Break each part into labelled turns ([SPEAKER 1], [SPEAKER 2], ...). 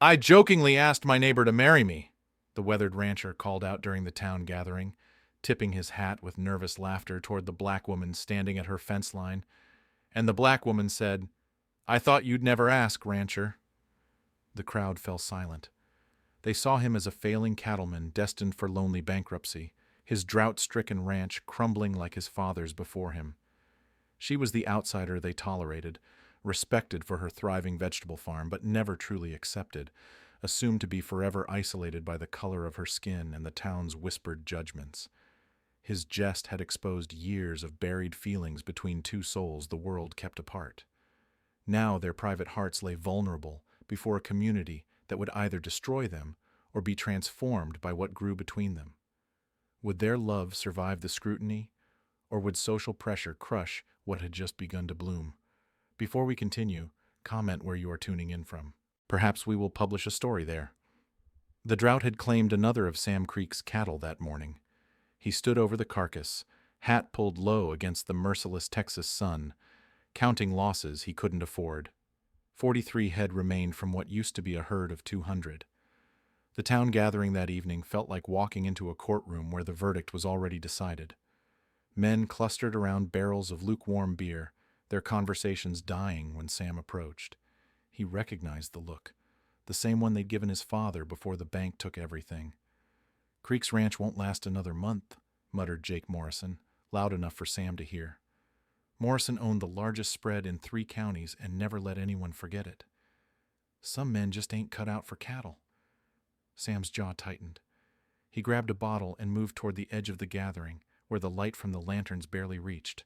[SPEAKER 1] I jokingly asked my neighbor to marry me, the weathered rancher called out during the town gathering, tipping his hat with nervous laughter toward the black woman standing at her fence line. And the black woman said, I thought you'd never ask, rancher. The crowd fell silent. They saw him as a failing cattleman destined for lonely bankruptcy, his drought-stricken ranch crumbling like his father's before him. She was the outsider they tolerated, respected for her thriving vegetable farm, but never truly accepted, assumed to be forever isolated by the color of her skin and the town's whispered judgments. His jest had exposed years of buried feelings between two souls the world kept apart. Now their private hearts lay vulnerable before a community that would either destroy them or be transformed by what grew between them. Would their love survive the scrutiny, or would social pressure crush what had just begun to bloom? Before we continue, comment where you are tuning in from. Perhaps we will publish a story there. The drought had claimed another of Sam Creek's cattle that morning. He stood over the carcass, hat pulled low against the merciless Texas sun, counting losses he couldn't afford. 43 head remained from what used to be a herd of 200. The town gathering that evening felt like walking into a courtroom where the verdict was already decided. Men clustered around barrels of lukewarm beer, their conversations dying when Sam approached. He recognized the look, the same one they'd given his father before the bank took everything. Creek's ranch won't last another month, muttered Jake Morrison, loud enough for Sam to hear. Morrison owned the largest spread in 3 counties and never let anyone forget it. Some men just ain't cut out for cattle. Sam's jaw tightened. He grabbed a bottle and moved toward the edge of the gathering, where the light from the lanterns barely reached.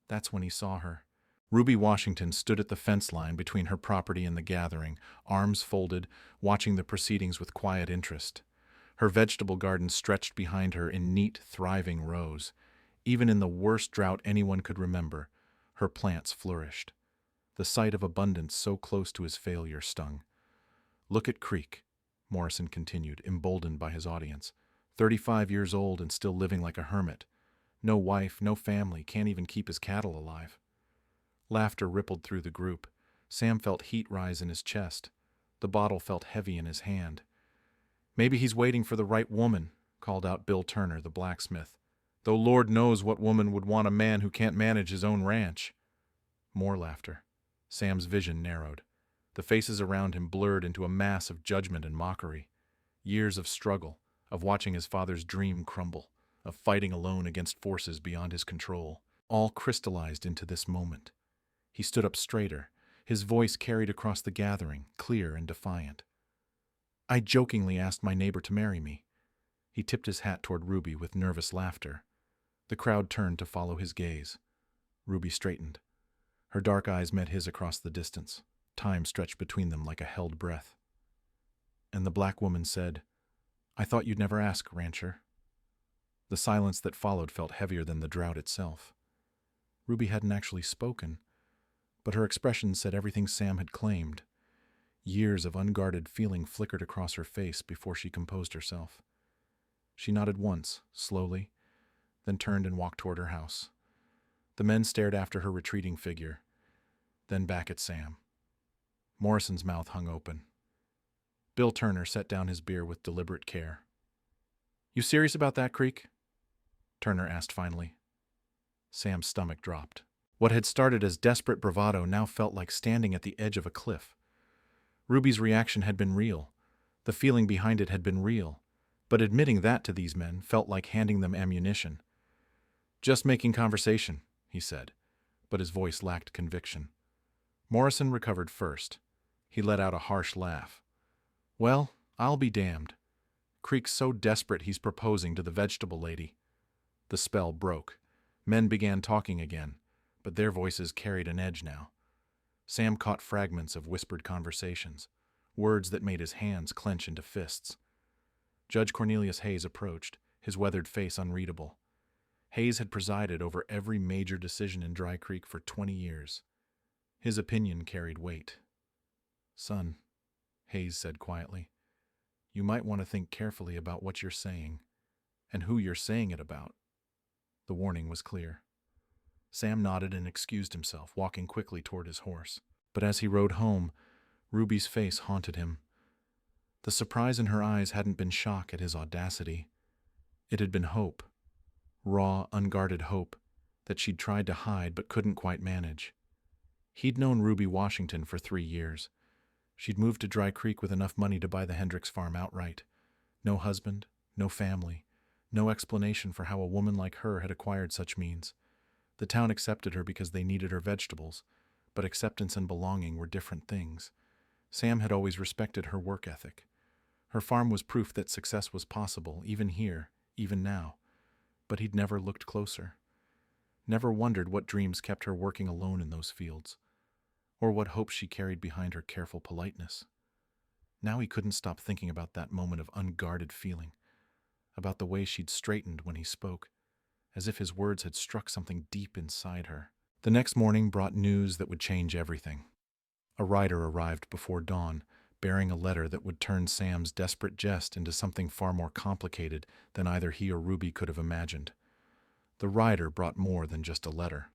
[SPEAKER 1] That's when he saw her. Ruby Washington stood at the fence line between her property and the gathering, arms folded, watching the proceedings with quiet interest. Her vegetable garden stretched behind her in neat, thriving rows. Even in the worst drought anyone could remember, her plants flourished. The sight of abundance so close to his failure stung. Look at Creek, Morrison continued, emboldened by his audience. 35 years old and still living like a hermit. No wife, no family, can't even keep his cattle alive. Laughter rippled through the group. Sam felt heat rise in his chest. The bottle felt heavy in his hand. Maybe he's waiting for the right woman, called out Bill Turner, the blacksmith. Though Lord knows what woman would want a man who can't manage his own ranch. More laughter. Sam's vision narrowed. The faces around him blurred into a mass of judgment and mockery. Years of struggle, of watching his father's dream crumble, of fighting alone against forces beyond his control, all crystallized into this moment. He stood up straighter, his voice carried across the gathering, clear and defiant. I jokingly asked my neighbor to marry me. He tipped his hat toward Ruby with nervous laughter. The crowd turned to follow his gaze. Ruby straightened. Her dark eyes met his across the distance. Time stretched between them like a held breath. And the black woman said, I thought you'd never ask, rancher. The silence that followed felt heavier than the drought itself. Ruby hadn't actually spoken, but her expression said everything Sam had claimed. Years of unguarded feeling flickered across her face before she composed herself. She nodded once, slowly, then turned and walked toward her house. The men stared after her retreating figure, then back at Sam. Morrison's mouth hung open. Bill Turner set down his beer with deliberate care. You serious about that, Creek? Turner asked finally. Sam's stomach dropped. What had started as desperate bravado now felt like standing at the edge of a cliff. Ruby's reaction had been real. The feeling behind it had been real. But admitting that to these men felt like handing them ammunition. Just making conversation, he said, but his voice lacked conviction. Morrison recovered first. He let out a harsh laugh. Well, I'll be damned. Creek's so desperate he's proposing to the vegetable lady. The spell broke. Men began talking again, but their voices carried an edge now. Sam caught fragments of whispered conversations, words that made his hands clench into fists. Judge Cornelius Hayes approached, his weathered face unreadable. Hayes had presided over every major decision in Dry Creek for 20 years. His opinion carried weight. Son, Hayes said quietly, you might want to think carefully about what you're saying, and who you're saying it about. The warning was clear. Sam nodded and excused himself, walking quickly toward his horse. But as he rode home, Ruby's face haunted him. The surprise in her eyes hadn't been shock at his audacity. It had been hope. Raw, unguarded hope that she'd tried to hide but couldn't quite manage. He'd known Ruby Washington for 3 years. She'd moved to Dry Creek with enough money to buy the Hendricks farm outright. No husband, no family, no explanation for how a woman like her had acquired such means. The town accepted her because they needed her vegetables, but acceptance and belonging were different things. Sam had always respected her work ethic. Her farm was proof that success was possible, even here, even now. But he'd never looked closer. Never wondered what dreams kept her working alone in those fields, or what hopes she carried behind her careful politeness. Now he couldn't stop thinking about that moment of unguarded feeling, about the way she'd straightened when he spoke, as if his words had struck something deep inside her. The next morning brought news that would change everything. A rider arrived before dawn, bearing a letter that would turn Sam's desperate jest into something far more complicated than either he or Ruby could have imagined. The rider brought more than just a letter.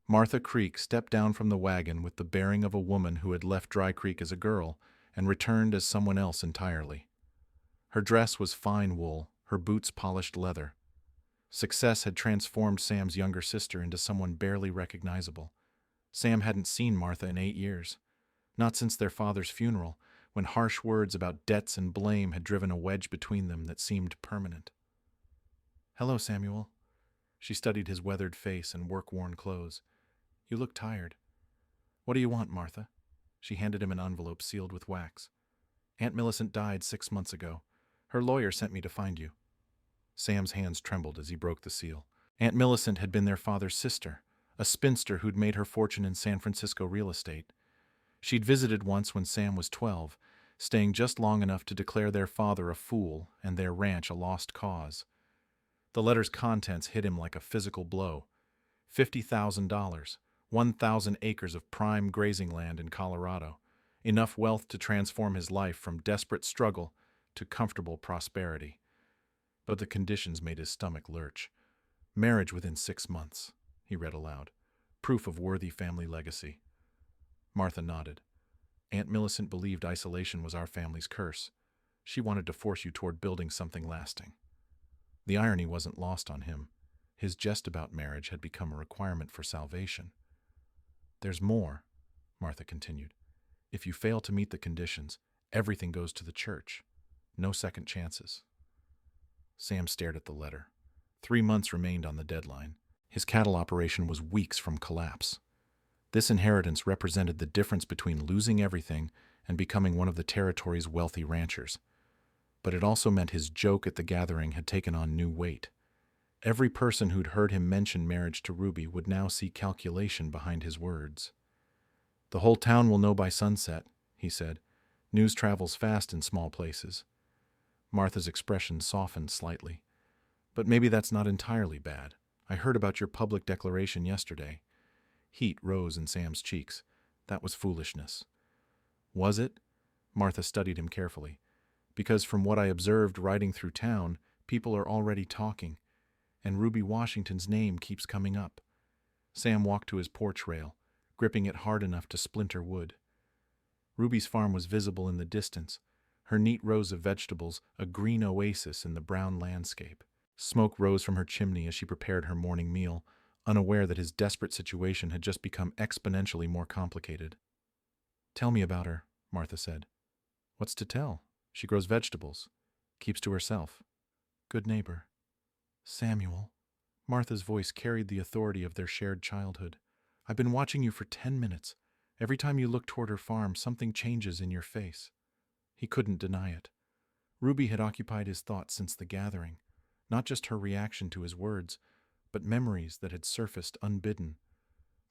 [SPEAKER 1] Martha Creek stepped down from the wagon with the bearing of a woman who had left Dry Creek as a girl and returned as someone else entirely. Her dress was fine wool, her boots polished leather. Success had transformed Sam's younger sister into someone barely recognizable. Sam hadn't seen Martha in 8 years, not since their father's funeral, when harsh words about debts and blame had driven a wedge between them that seemed permanent. "Hello, Samuel." She studied his weathered face and work-worn clothes. "You look tired." "What do you want, Martha?" She handed him an envelope sealed with wax. "Aunt Millicent died 6 months ago. Her lawyer sent me to find you." Sam's hands trembled as he broke the seal. Aunt Millicent had been their father's sister, a spinster who'd made her fortune in San Francisco real estate. She'd visited once when Sam was 12, staying just long enough to declare their father a fool and their ranch a lost cause. The letter's contents hit him like a physical blow. $50,000, 1,000 acres of prime grazing land in Colorado, enough wealth to transform his life from desperate struggle to comfortable prosperity. But the conditions made his stomach lurch. "Marriage within 6 months," he read aloud. "Proof of worthy family legacy." Martha nodded. "Aunt Millicent believed isolation was our family's curse. She wanted to force you toward building something lasting." The irony wasn't lost on him. His jest about marriage had become a requirement for salvation. "There's more," Martha continued. "If you fail to meet the conditions, everything goes to the church. No second chances." Sam stared at the letter. 3 months remained on the deadline. His cattle operation was weeks from collapse. This inheritance represented the difference between losing everything and becoming one of the territory's wealthy ranchers. But it also meant his joke at the gathering had taken on new weight. Every person who'd heard him mention marriage to Ruby would now see calculation behind his words. "The whole town will know by sunset," he said. "News travels fast in small places." Martha's expression softened slightly. "But maybe that's not entirely bad. I heard about your public declaration yesterday." Heat rose in Sam's cheeks. That was foolishness. "Was it?" Martha studied him carefully. "Because from what I observed riding through town, people are already talking, and Ruby Washington's name keeps coming up." Sam walked to his porch rail, gripping it hard enough to splinter wood. Ruby's farm was visible in the distance, her neat rows of vegetables a green oasis in the brown landscape. Smoke rose from her chimney as she prepared her morning meal, unaware that his desperate situation had just become exponentially more complicated. "Tell me about her," Martha said. "What's to tell? She grows vegetables. Keeps to herself. Good neighbor." "Samuel." Martha's voice carried the authority of their shared childhood. "I've been watching you for 10 minutes. Every time you look toward her farm, something changes in your face." He couldn't deny it. Ruby had occupied his thoughts since the gathering, not just her reaction to his words, but memories that had surfaced unbidden.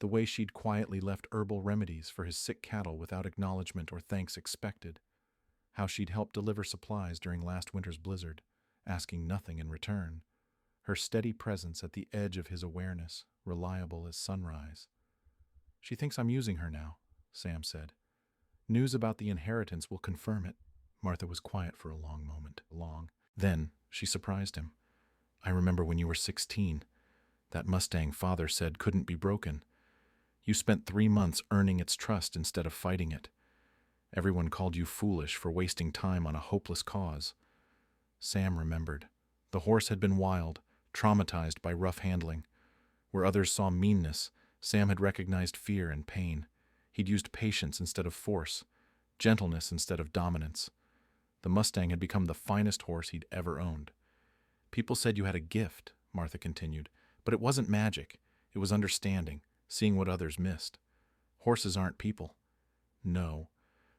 [SPEAKER 1] The way she'd quietly left herbal remedies for his sick cattle without acknowledgement or thanks expected. How she'd helped deliver supplies during last winter's blizzard, asking nothing in return. Her steady presence at the edge of his awareness, reliable as sunrise. "She thinks I'm using her now," Sam said. "News about the inheritance will confirm it." Martha was quiet for a long moment. Then she surprised him. "I remember when you were 16. That Mustang father said couldn't be broken. You spent 3 months earning its trust instead of fighting it. Everyone called you foolish for wasting time on a hopeless cause. Sam remembered. The horse had been wild, traumatized by rough handling. Where others saw meanness, Sam had recognized fear and pain. He'd used patience instead of force, gentleness instead of dominance. The Mustang had become the finest horse he'd ever owned. People said you had a gift, Martha continued, but it wasn't magic. It was understanding, seeing what others missed. Horses aren't people. No,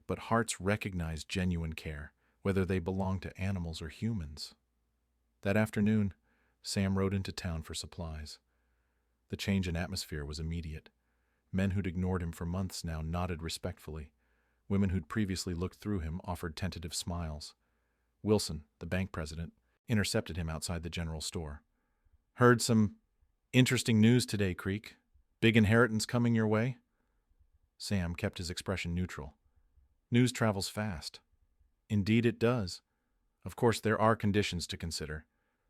[SPEAKER 1] but hearts recognize genuine care, whether they belong to animals or humans. That afternoon, Sam rode into town for supplies. The change in atmosphere was immediate. Men who'd ignored him for months now nodded respectfully. Women who'd previously looked through him offered tentative smiles. Wilson, the bank president, intercepted him outside the general store. "Heard some interesting news today, Creek. Big inheritance coming your way?" Sam kept his expression neutral. "News travels fast." "Indeed it does. Of course, there are conditions to consider.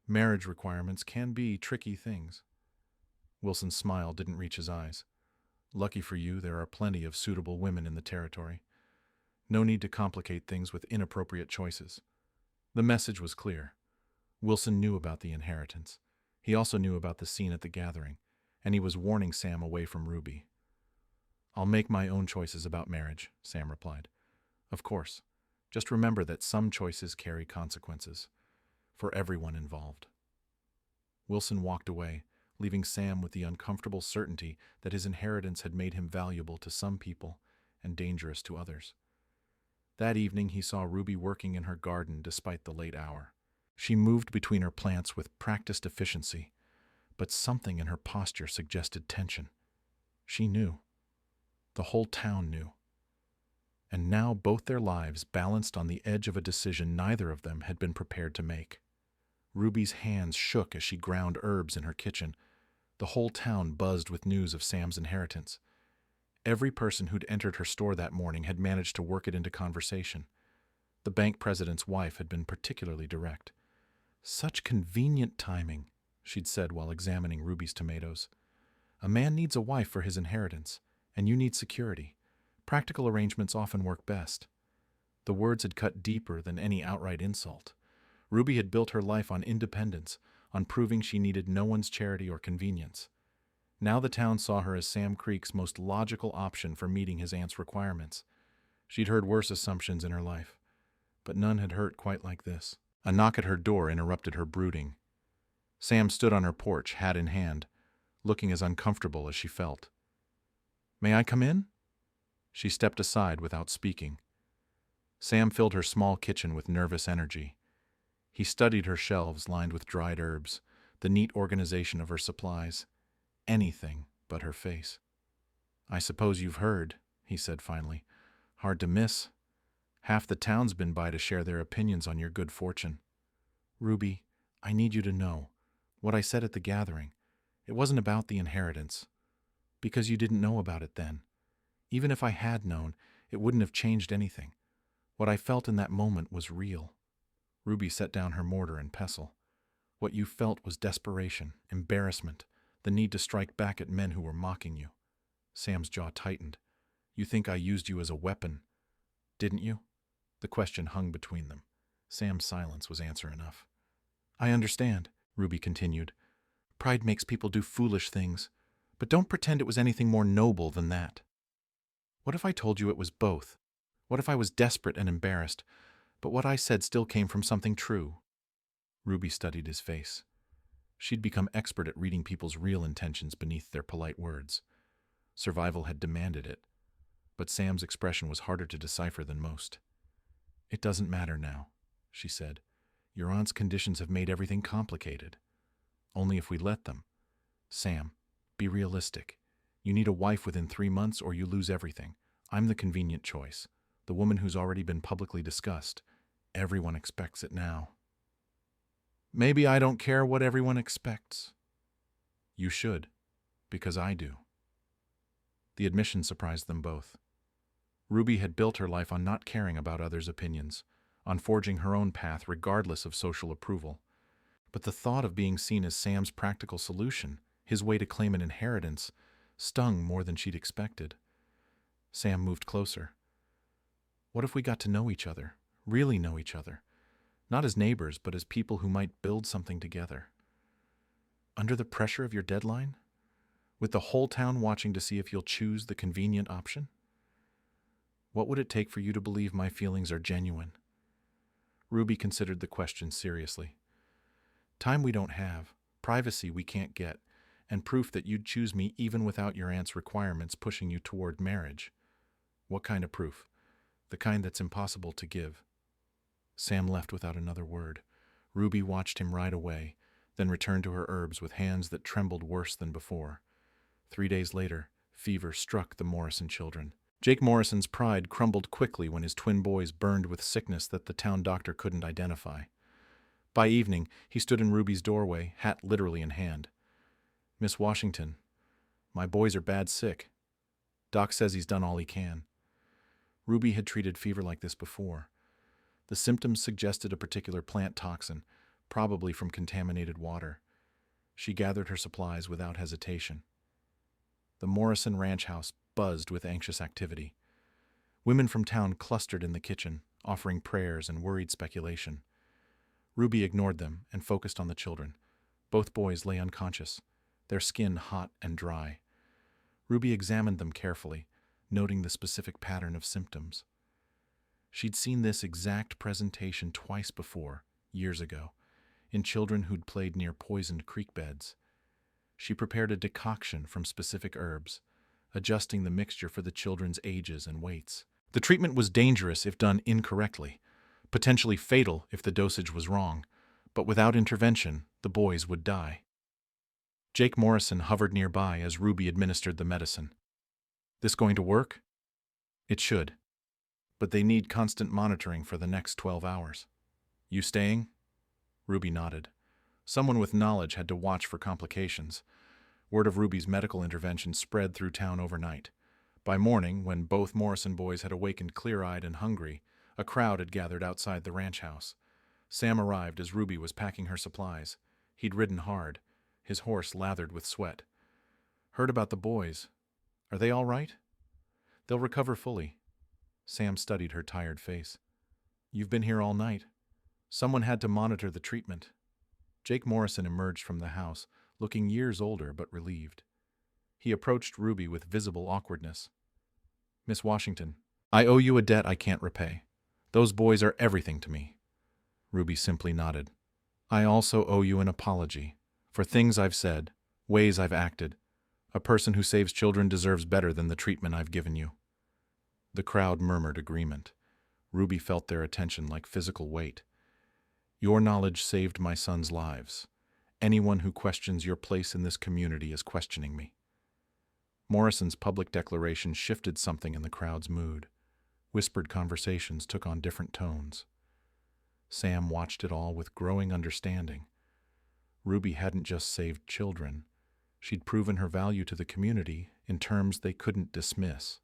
[SPEAKER 1] Marriage requirements can be tricky things." Wilson's smile didn't reach his eyes. "Lucky for you, there are plenty of suitable women in the territory. No need to complicate things with inappropriate choices." The message was clear. Wilson knew about the inheritance. He also knew about the scene at the gathering, and he was warning Sam away from Ruby. "I'll make my own choices about marriage," Sam replied. "Of course. Just remember that some choices carry consequences for everyone involved." Wilson walked away, leaving Sam with the uncomfortable certainty that his inheritance had made him valuable to some people and dangerous to others. That evening he saw Ruby working in her garden despite the late hour. She moved between her plants with practiced efficiency, but something in her posture suggested tension. She knew. The whole town knew. And now both their lives balanced on the edge of a decision neither of them had been prepared to make. Ruby's hands shook as she ground herbs in her kitchen. The whole town buzzed with news of Sam's inheritance. Every person who'd entered her store that morning had managed to work it into conversation. The bank president's wife had been particularly direct. "Such convenient timing," she'd said while examining Ruby's tomatoes. "A man needs a wife for his inheritance, and you need security. Practical arrangements often work best." The words had cut deeper than any outright insult. Ruby had built her life on independence, on proving she needed no one's charity or convenience. Now the town saw her as Sam Creek's most logical option for meeting his aunt's requirements. She'd heard worse assumptions in her life, but none had hurt quite like this. A knock at her door interrupted her brooding. Sam stood on her porch, hat in hand, looking as uncomfortable as she felt. "May I come in?" She stepped aside without speaking. Sam filled her small kitchen with nervous energy. He studied her shelves lined with dried herbs, the neat organization of her supplies. Anything but her face. "I suppose you've heard," he said finally. "Hard to miss. Half the town's been by to share their opinions on your good fortune." "Ruby, I need you to know. What I said at the gathering, it wasn't about the inheritance. Because you didn't know about it then. Even if I had known, it wouldn't have changed anything. What I felt in that moment was real." Ruby set down her mortar and pestle. "What you felt was desperation, embarrassment, the need to strike back at men who were mocking you." Sam's jaw tightened. "You think I used you as a weapon, didn't you?" The question hung between them. Sam's silence was answer enough. "I understand," Ruby continued. "Pride makes people do foolish things, but don't pretend it was anything more noble than that. What if I told you it was both? What if I was desperate and embarrassed, but what I said still came from something true?" Ruby studied his face. She'd become expert at reading people's real intentions beneath their polite words. Survival had demanded it, but Sam's expression was harder to decipher than most. "It doesn't matter now," she said. "Your aunt's conditions have made everything complicated. Only if we let them. Sam, be realistic. You need a wife within 3 months or you lose everything. I'm the convenient choice, the woman who's already been publicly discussed. Everyone expects it now." "Maybe I don't care what everyone expects." "You should, because I do." The admission surprised them both. Ruby had built her life on not caring about others' opinions, on forging her own path regardless of social approval. But the thought of being seen as Sam's practical solution, his way to claim an inheritance, stung more than she'd expected. Sam moved closer. What if we got to know each other, really know each other? Not as neighbors, but as people who might build something together. Under the pressure of your deadline? With the whole town watching to see if you'll choose the convenient option? What would it take for you to believe my feelings are genuine? Ruby considered the question seriously. Time we don't have, privacy we can't get, and proof that you'd choose me even without your aunt's requirements pushing you toward marriage. What kind of proof? The kind that's impossible to give. Sam left without another word. Ruby watched him ride away, then returned to her herbs with hands that trembled worse than before. 3 days later, fever struck the Morrison children. Jake Morrison's pride crumbled quickly when his twin boys burned with sickness that the town doctor couldn't identify. By evening, he stood in Ruby's doorway, hat literally in hand. Miss Washington, my boys are bad sick. Doc says he's done all he can. Ruby had treated fever like this before. The symptoms suggested a particular plant toxin, probably from contaminated water. She gathered her supplies without hesitation. The Morrison ranch house buzzed with anxious activity. Women from town clustered in the kitchen, offering prayers and worried speculation. Ruby ignored them and focused on the children. Both boys lay unconscious, their skin hot and dry. Ruby examined them carefully, noting the specific pattern of symptoms. She'd seen this exact presentation twice before, years ago, in children who'd played near poisoned creek beds. She prepared a decoction from specific herbs, adjusting the mixture for the children's ages and weights. The treatment was dangerous if done incorrectly, potentially fatal if the dosage was wrong, but without intervention, the boys would die. Jake Morrison hovered nearby as Ruby administered the medicine. This going to work? It should, but they need constant monitoring for the next 12 hours. You staying? Ruby nodded. Someone with knowledge had to watch for complications. Word of Ruby's medical intervention spread through town overnight. By morning, when both Morrison boys had awakened clear-eyed and hungry, a crowd had gathered outside the ranch house. Sam arrived as Ruby was packing her supplies. He'd ridden hard, his horse lathered with sweat. Heard about the boys. Are they all right? They'll recover fully. Sam studied her tired face. You've been here all night. Someone had to monitor the treatment. Jake Morrison emerged from the house, looking years older but relieved. He approached Ruby with visible awkwardness. Miss Washington, I owe you a debt I can't repay. Those boys are everything to me. Ruby simply nodded. I also owe you an apology for things I've said, ways I've acted. A person who saves children deserves better than the treatment I've given you. The crowd murmured agreement. Ruby felt their attention like physical weight. Your knowledge saved my son's lives. Anyone who questions your place in this community is questioning me. Morrison's public declaration shifted something in the crowd's mood. Whispered conversations took on different tones. Sam watched it all with growing understanding. Ruby hadn't just saved children. She'd proven her value to the community in terms they couldn't dismiss.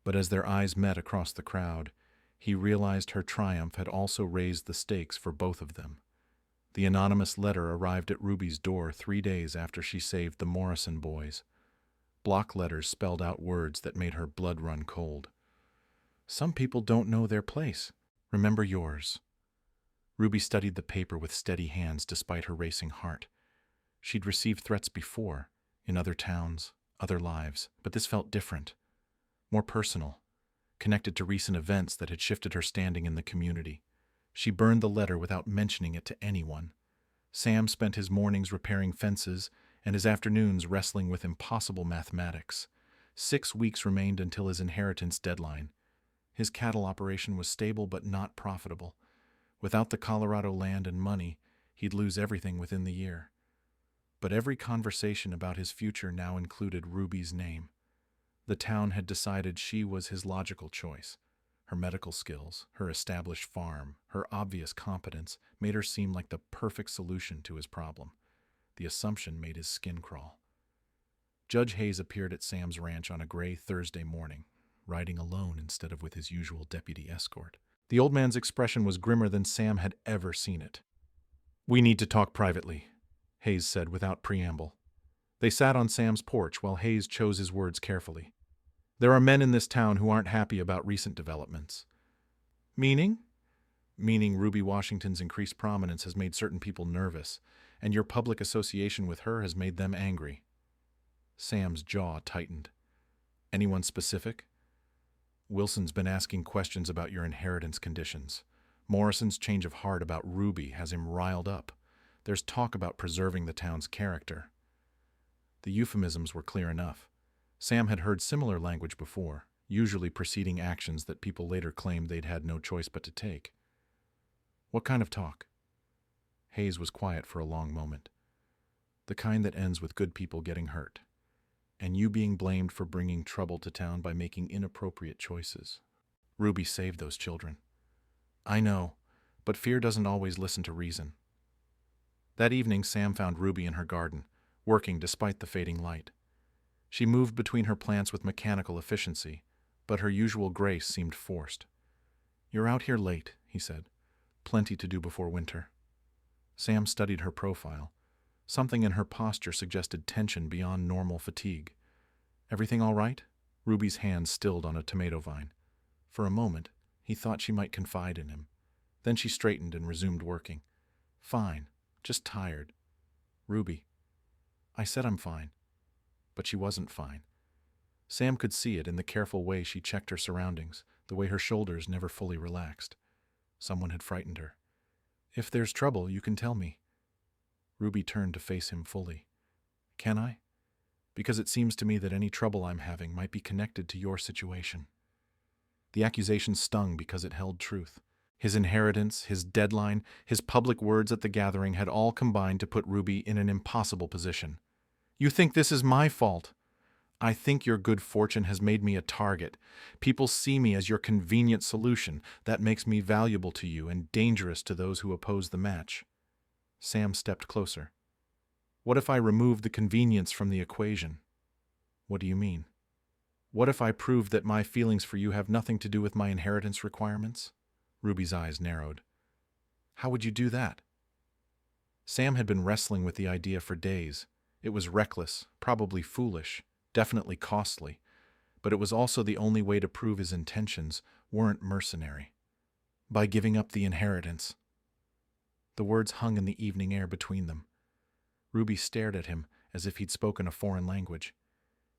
[SPEAKER 1] But as their eyes met across the crowd, he realized her triumph had also raised the stakes for both of them. The anonymous letter arrived at Ruby's door 3 days after she saved the Morrison boys. Block letters spelled out words that made her blood run cold. Some people don't know their place. Remember yours. Ruby studied the paper with steady hands despite her racing heart. She'd received threats before, in other towns, other lives, but this felt different, more personal, connected to recent events that had shifted her standing in the community. She burned the letter without mentioning it to anyone. Sam spent his mornings repairing fences and his afternoons wrestling with impossible mathematics. 6 weeks remained until his inheritance deadline. His cattle operation was stable but not profitable. Without the Colorado land and money, he'd lose everything within the year. But every conversation about his future now included Ruby's name. The town had decided she was his logical choice. Her medical skills, her established farm, her obvious competence made her seem like the perfect solution to his problem. The assumption made his skin crawl. Judge Hayes appeared at Sam's ranch on a gray Thursday morning, riding alone instead of with his usual deputy escort. The old man's expression was grimmer than Sam had ever seen it. "We need to talk privately," Hayes said without preamble. They sat on Sam's porch while Hayes chose his words carefully. There are men in this town who aren't happy about recent developments. Meaning? Meaning Ruby Washington's increased prominence has made certain people nervous, and your public association with her has made them angry. Sam's jaw tightened. Anyone specific? Wilson's been asking questions about your inheritance conditions. Morrison's change of heart about Ruby has him riled up. There's talk about preserving the town's character. The euphemisms were clear enough. Sam had heard similar language before, usually preceding actions that people later claimed they'd had no choice but to take. What kind of talk? Hayes was quiet for a long moment. The kind that ends with good people getting hurt, and you being blamed for bringing trouble to town by making inappropriate choices. Ruby saved those children. I know, but fear doesn't always listen to reason. That evening, Sam found Ruby in her garden, working despite the fading light. She moved between her plants with mechanical efficiency, but her usual grace seemed forced. You're out here late, he said. Plenty to do before winter. Sam studied her profile. Something in her posture suggested tension beyond normal fatigue. Everything all right? Ruby's hand stilled on a tomato vine. For a moment, he thought she might confide in him. Then she straightened and resumed working. Fine, just tired. Ruby, I said I'm fine. But she wasn't fine. Sam could see it in the careful way she checked her surroundings, the way her shoulders never fully relaxed. Someone had frightened her. If there's trouble, you can tell me. Ruby turned to face him fully. Can I? Because it seems to me that any trouble I'm having might be connected to your situation. The accusation stung because it held truth. His inheritance, his deadline, his public words at the gathering had all combined to put Ruby in an impossible position. You think this is my fault? I think your good fortune has made me a target. People see me as your convenient solution. That makes me valuable to you and dangerous to those who oppose the match. Sam stepped closer. What if I removed the convenience from the equation? What do you mean? What if I proved that my feelings for you have nothing to do with my inheritance requirements? Ruby's eyes narrowed. How would you do that? Sam had been wrestling with the idea for days. It was reckless, probably foolish, definitely costly, but it was also the only way to prove his intentions weren't mercenary. By giving up the inheritance. The words hung in the evening air between them. Ruby stared at him as if he'd spoken a foreign language.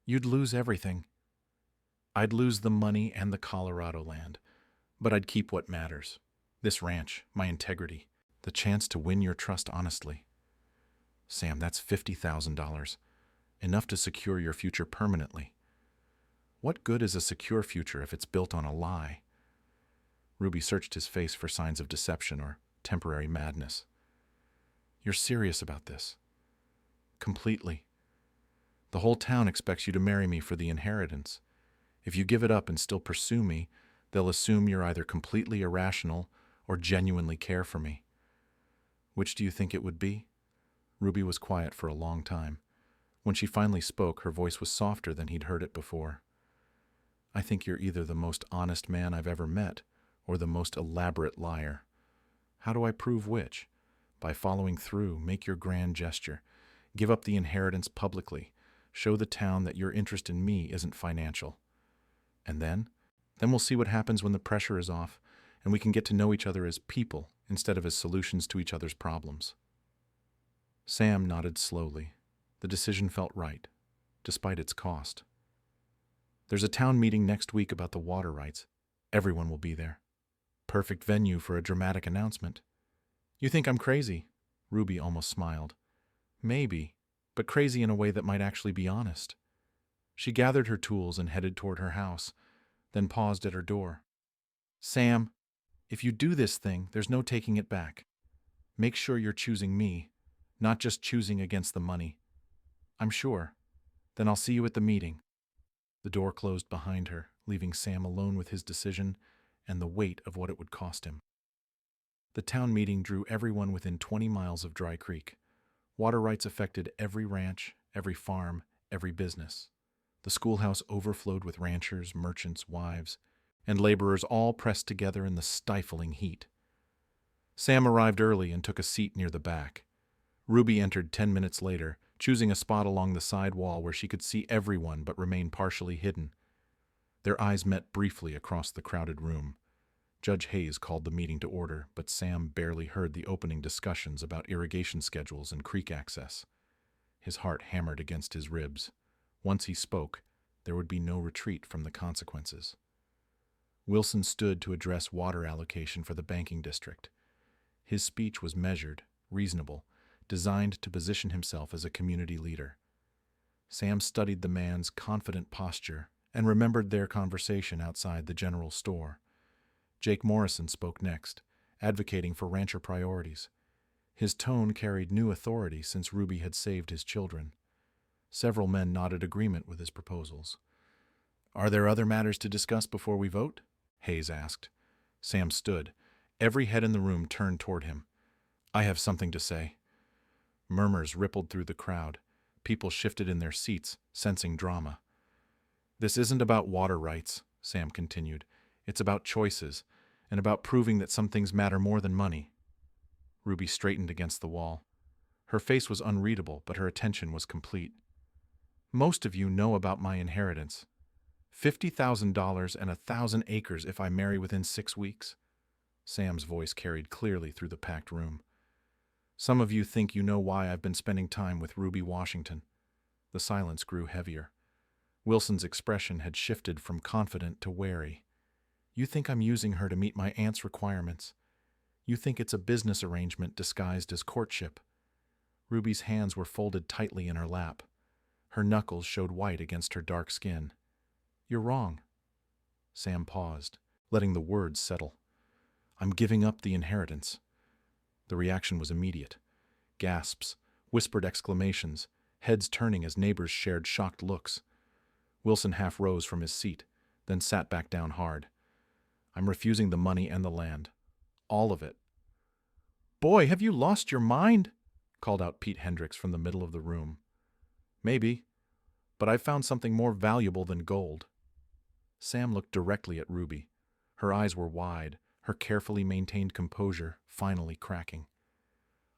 [SPEAKER 1] You'd lose everything. I'd lose the money and the Colorado land, but I'd keep what matters. This ranch, my integrity, the chance to win your trust honestly. Sam, that's $50,000. Enough to secure your future permanently. What good is a secure future if it's built on a lie? Ruby searched his face for signs of deception or temporary madness. You're serious about this? Completely. The whole town expects you to marry me for the inheritance. If you give it up and still pursue me, they'll assume you're either completely irrational or genuinely care for me. Which do you think it would be? Ruby was quiet for a long time. When she finally spoke, her voice was softer than he'd heard it before. I think you're either the most honest man I've ever met or the most elaborate liar. How do I prove which? By following through, make your grand gesture. Give up the inheritance publicly. Show the town that your interest in me isn't financial. And then we'll see what happens when the pressure is off and we can get to know each other as people instead of as solutions to each other's problems. Sam nodded slowly. The decision felt right, despite its cost. There's a town meeting next week about the water rights. Everyone will be there. Perfect venue for a dramatic announcement. You think I'm crazy? Ruby almost smiled. Maybe, but crazy in a way that might actually be honest. She gathered her tools and headed toward her house, then paused at her door. Sam, if you do this thing, there's no taking it back. Make sure you're choosing me, not just choosing against the money. I'm sure. Then I'll see you at the meeting. The door closed behind her, leaving Sam alone with his decision and the weight of what it would cost him. The town meeting drew everyone within 20 miles of Dry Creek. Water rights affected every ranch, every farm, every business. The schoolhouse overflowed with ranchers, merchants, wives, and laborers all pressed together in the stifling heat. Sam arrived early and took a seat near the back. Ruby entered 10 minutes later, choosing a spot along the side wall where she could see everyone but remain partially hidden. Their eyes met briefly across the crowded room. Judge Hayes called the meeting to order, but Sam barely heard the opening discussions about irrigation schedules and creek access. His heart hammered against his ribs. Once he spoke, there would be no retreat from the consequences. Wilson stood to address water allocation for the banking district. His speech was measured, reasonable, designed to position himself as a community leader. Sam studied the man's confident posture and remembered their conversation outside the general store. Jake Morrison spoke next, advocating for rancher priorities. His tone carried new authority since Ruby had saved his children. Several men nodded agreement with his proposals. "Are there other matters to discuss before we vote?" Hayes asked. Sam stood. Every head in the room turned toward him. "I have something to say." Murmurs rippled through the crowd. People shifted in their seats, sensing drama. "This isn't about water rights," Sam continued. "It's about choices, and about proving that some things matter more than money." Ruby straightened against the wall. Her face was unreadable, but her attention was complete. "Most of you know about my inheritance. $50,000 and 1,000 acres if I marry within 6 weeks. Sam's voice carried clearly through the packed room. "Some of you think you know why I've been spending time with Ruby Washington." The silence grew heavier. Wilson's expression had shifted from confident to wary. "You think I'm using her to meet my aunt's requirements. You think it's a business arrangement disguised as courtship." Ruby's hands were folded tightly in her lap. Her knuckles showed white against her dark skin. "You're wrong." Sam paused, letting the words settle. "I'm giving up the inheritance." The reaction was immediate. Gasps, whispered exclamations, heads turning as neighbors shared shocked looks. Wilson half rose from his seat, then sat back down hard. "I'm refusing the money and the land. All of it." "Boy, have you lost your mind?" called out Pete Hendricks from the middle of the room. "Maybe, but I've found something more valuable than gold." Sam looked directly at Ruby. Her eyes were wide, her carefully maintained composure finally cracking.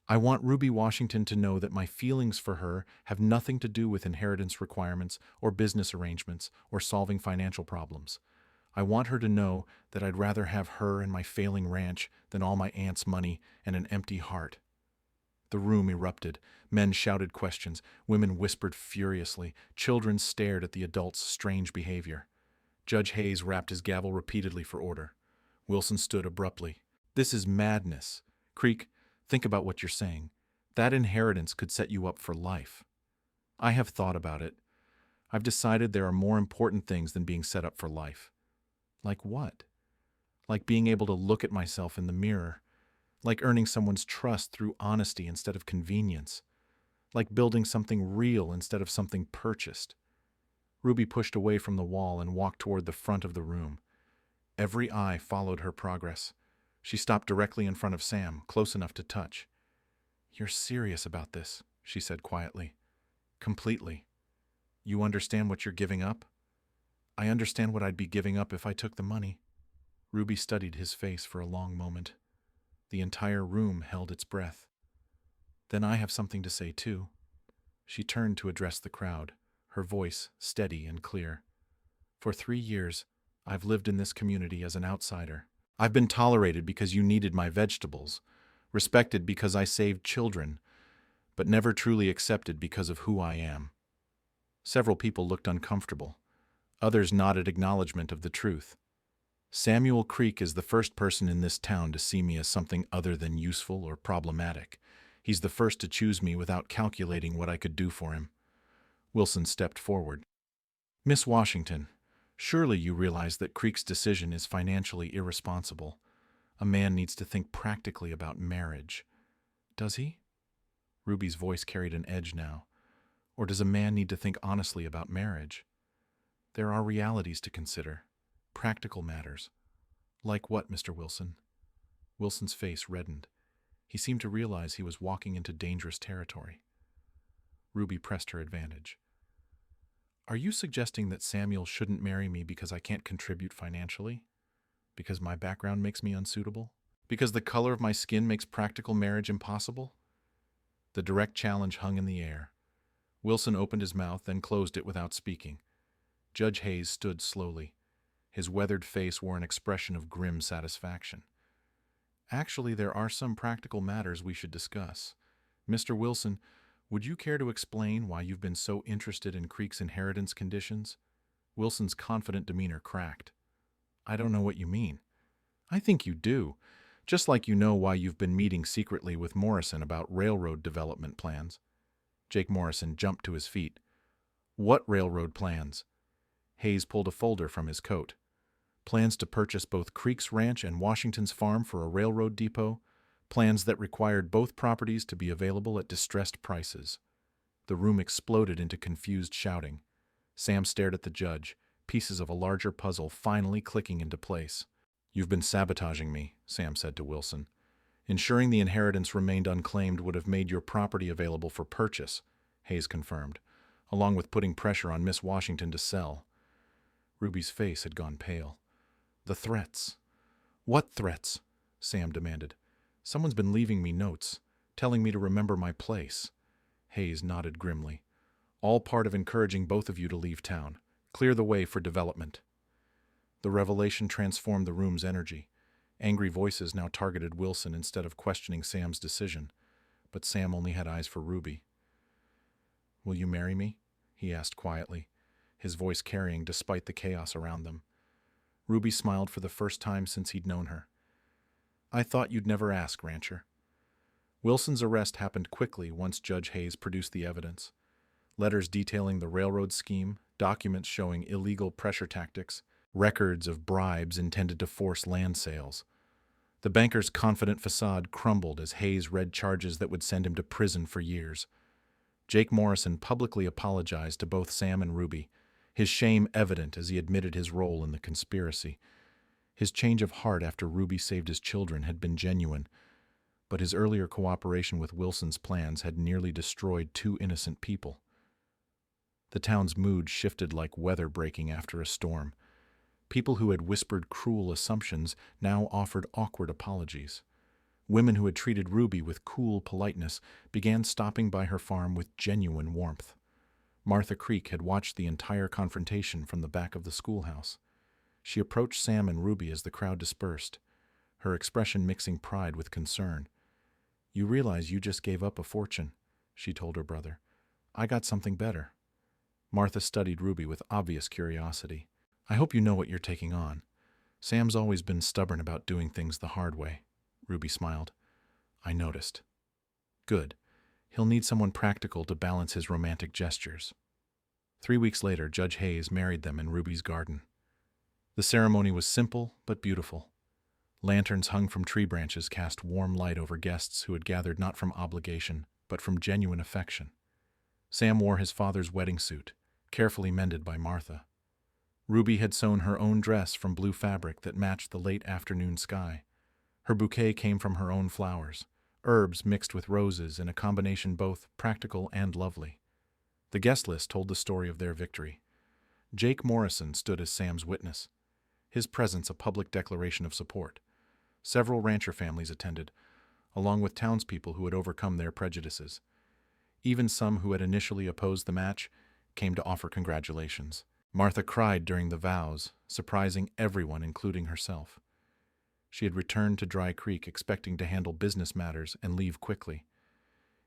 [SPEAKER 1] "I want Ruby Washington to know that my feelings for her have nothing to do with inheritance requirements or business arrangements or solving financial problems. I want her to know that I'd rather have her and my failing ranch than all my aunt's money and an empty heart." The room erupted. Men shouted questions. Women whispered furiously. Children stared at the adults' strange behavior. Judge Hayes rapped his gavel repeatedly for order. Wilson stood abruptly. "This is madness. Creek, think about what you're saying. That inheritance could set you up for life." "I have thought about it. I've decided there are more important things than being set up for life." "Like what?" "Like being able to look at myself in the mirror. Like earning someone's trust through honesty instead of convenience. Like building something real instead of something purchased." Ruby pushed away from the wall and walked toward the front of the room. Every eye followed her progress. She stopped directly in front of Sam, close enough to touch. "You're serious about this," she said quietly. "Completely. You understand what you're giving up?" "I understand what I'd be giving up if I took the money." Ruby studied his face for a long moment. The entire room held its breath. "Then I have something to say too." She turned to address the crowd, her voice steady and clear. "For 3 years, I've lived in this community as an outsider. I've been tolerated because you needed my vegetables, respected because I saved children, but never truly accepted because of who I am." Several people looked uncomfortable. Others nodded acknowledgement of the truth. "Samuel Creek is the first person in this town to see me as something other than useful or problematic. He's the first to choose me without calculating what I could do for him." Wilson stepped forward. "Miss Washington, surely you realize that Creek's decision is financially irresponsible. A man needs to think practically about marriage." "Does he?" Ruby's voice carried an edge now. "Or does a man need to think honestly about marriage? There are realities to consider. Practical matters." "Like what, Mr. Wilson?" Wilson's face reddened. He seemed to realize he was walking into dangerous territory. Ruby pressed her advantage. "Are you suggesting that Samuel shouldn't marry me because I can't contribute financially? Because my background makes me unsuitable? Because the color of my skin makes practical marriage impossible?" The direct challenge hung in the air. Wilson opened his mouth, then closed it without speaking. Judge Hayes stood slowly. His weathered face wore an expression of grim satisfaction. Actually, there are some practical matters we should discuss. Mr. Wilson, would you care to explain why you've been so interested in Creek's inheritance conditions? Wilson's confident demeanor cracked. I don't know what you mean. I think you do. Just like you know why you've been meeting secretly with Morrison about railroad development plans. Jake Morrison jumped to his feet. What railroad plans? Hayes pulled a folder from his coat. Plans to purchase both Creek's ranch and Washington's farm for a railroad depot. Plans that required both properties to be available at distressed prices. The room exploded into confused shouting. Sam stared at the judge, pieces of a larger puzzle finally clicking into place. You've been sabotaging me, Sam said to Wilson. Ensuring the inheritance remained unclaimed would have made your property available for purchase, Hayes confirmed, along with putting pressure on Miss Washington to sell. Ruby's face had gone pale. The threats. What threats? Sam demanded. Someone's been leaving me notes, telling me to remember my place. Hayes nodded grimly. All part of encouraging both of you to leave town. Clear the way for development. The revelation transformed the room's energy. Angry voices now targeted Wilson instead of questioning Sam's decision. But Sam only had eyes for Ruby. Will you marry me? He asked quietly, his voice carrying despite the chaos around them. Ruby smiled for the first time since he'd known her. I thought you'd never ask, Rancher. Wilson's arrest happened quickly once Judge Hayes produced the evidence. Letters detailing the railroad scheme, documents showing illegal pressure tactics, records of bribes intended to force land sales. The banker's confident facade crumbled as Hayes read charges that would send him to prison for years. Jake Morrison publicly apologized to both Sam and Ruby, his shame evident as he admitted his role in the conspiracy. His change of heart after Ruby saved his children had been genuine, but his earlier cooperation with Wilson's plans had nearly destroyed 2 innocent people. The town's mood shifted like weather breaking after a storm. People who had whispered cruel assumptions now offered awkward apologies. Women who had treated Ruby with cool politeness began stopping by her farm with genuine warmth. Martha Creek had watched the entire confrontation from the back of the schoolhouse. She approached Sam and Ruby as the crowd dispersed, her expression mixing pride with concern. You realize you just gave up a fortune, she told her brother. I got something better. Martha studied Ruby with obvious curiosity. I hope you know what you're taking on. Sam's always been stubborn about doing things the hard way. Ruby smiled. I noticed. Good. He'll need someone practical to balance his romantic gestures. 3 weeks later, Judge Hayes married them in Ruby's garden. The ceremony was simple but beautiful. Lanterns hung from tree branches cast warm light over guests who had gathered not from obligation, but from genuine affection. Sam wore his father's wedding suit, carefully mended by Martha. Ruby had sewn her own dress from blue fabric that matched the late afternoon sky. Her bouquet came from her own flowers, herbs mixed with roses in a combination both practical and lovely. The guest list told the story of their victory. Jake Morrison stood as Sam's witness, his presence a public declaration of support. Several rancher families attended, along with townspeople who had overcome their prejudices. Even some who had initially opposed the match came to offer congratulations. Martha cried during the vows, surprising everyone, including herself. She had returned to Dry Creek expecting to handle business matters and leave quickly.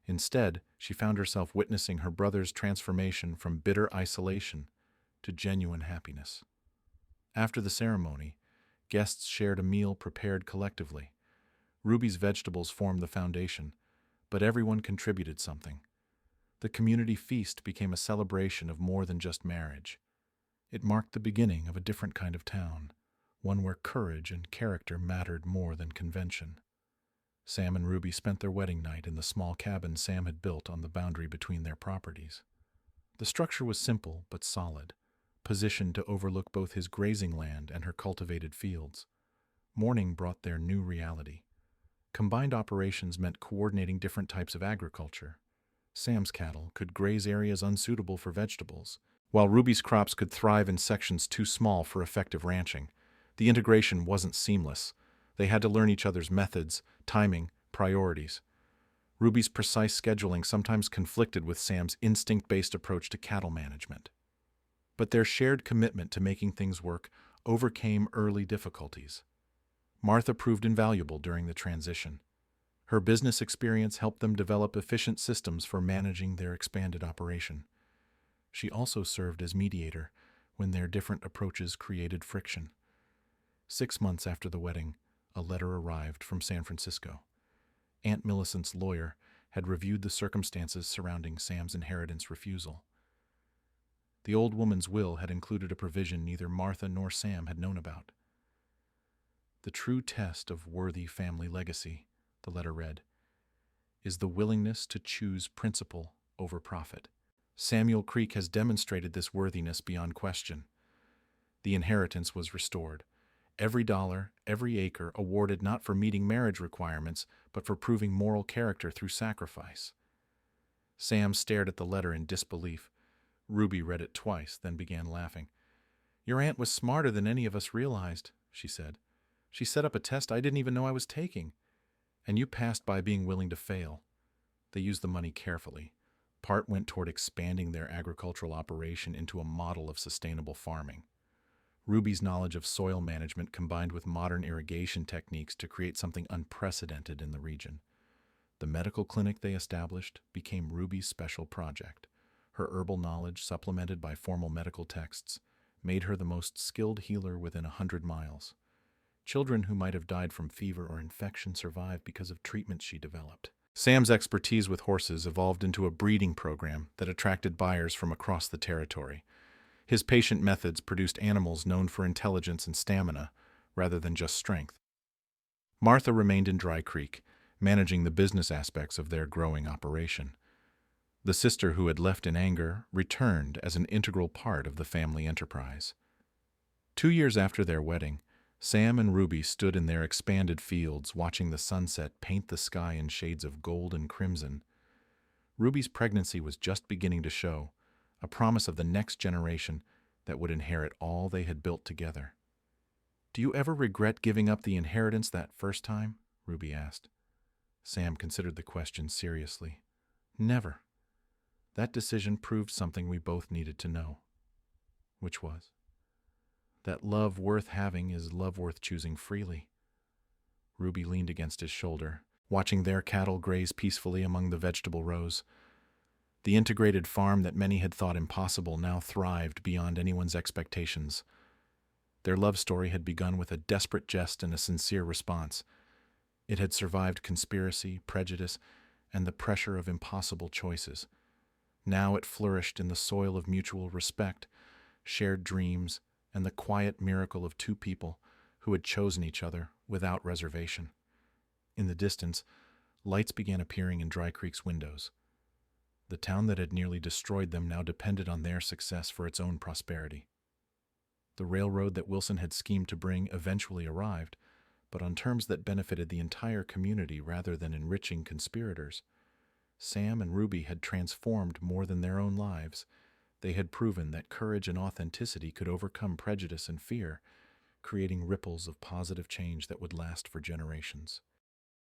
[SPEAKER 1] Instead, she found herself witnessing her brother's transformation from bitter isolation to genuine happiness. After the ceremony, guests shared a meal prepared collectively. Ruby's vegetables formed the foundation, but everyone contributed something. The community feast became a celebration of more than just marriage. It marked the beginning of a different kind of town, one where courage and character mattered more than convention. Sam and Ruby spent their wedding night in the small cabin Sam had built on the boundary between their properties. The structure was simple but solid, positioned to overlook both his grazing land and her cultivated fields. Morning brought their new reality. Combined operations meant coordinating different types of agriculture. Sam's cattle could graze areas unsuitable for vegetables, while Ruby's crops could thrive in sections too small for effective ranching. The integration wasn't seamless. They had to learn each other's methods, timing, priorities. Ruby's precise scheduling sometimes conflicted with Sam's instinct-based approach to cattle management. But their shared commitment to making things work overcame early difficulties. Martha proved invaluable during the transition. Her business experience helped them develop efficient systems for managing their expanded operation. She also served as mediator when their different approaches created friction. 6 months after the wedding, a letter arrived from San Francisco. Aunt Millicent's lawyer had reviewed the circumstances surrounding Sam's inheritance refusal. The old woman's will had included a provision neither Martha nor Sam had known about. The true test of worthy family legacy, the letter read, is the willingness to choose principle over profit. Samuel Creek has demonstrated this worthiness beyond question. The inheritance was restored. Every dollar, every acre awarded not for meeting marriage requirements, but for proving moral character through sacrifice. Sam stared at the letter in disbelief. Ruby read it twice, then began laughing. "Your aunt was smarter than any of us realized," she said. "She set up a test I didn't even know I was taking. And you passed by being willing to fail." They used the money carefully. Part went toward expanding their agricultural operation into a model of sustainable farming. Ruby's knowledge of soil management combined with modern irrigation techniques to create something unprecedented in the region. The medical clinic they established became Ruby's special project. Her herbal knowledge, supplemented by formal medical texts, made her the most skilled healer within 100 miles. Children who might have died from fever or infection survived because of treatments she developed. Sam's expertise with horses evolved into a breeding program that attracted buyers from across the territory. His patient methods produced animals known for intelligence and stamina, rather than just strength. Martha remained in Dry Creek, managing the business aspects of their growing operation. The sister who had left in anger returned as an integral part of the family enterprise. 2 years after their wedding, Sam and Ruby stood in their expanded fields watching the sunset paint the sky in shades of gold and crimson. Ruby's pregnancy was just beginning to show, a promise of the next generation that would inherit all they had built together. "Do you ever regret giving up the inheritance that first time?" Ruby asked. Sam considered the question seriously. "Never. That decision proved something we both needed to know." "Which was?" "That love worth having is love worth choosing freely." Ruby leaned against his shoulder, watching their cattle graze peacefully among the vegetable rows. The integrated farm that many had thought impossible now thrived beyond anyone's expectations. Their love story had begun with a desperate jest and a sincere response. It had survived conspiracy, prejudice, and the pressure of impossible choices. Now it flourished in the soil of mutual respect, shared dreams, and the quiet miracle of two people who had chosen each other without reservation. In the distance, lights began appearing in Dry Creek's windows. The town that had nearly destroyed them now depended on their success for its own prosperity. The railroad that Wilson had schemed to bring eventually arrived, but on terms that benefited the entire community rather than enriching conspirators. Sam and Ruby had transformed more than their own lives. They had proven that courage and authenticity could overcome prejudice and fear, creating ripples of positive change that would last for generations.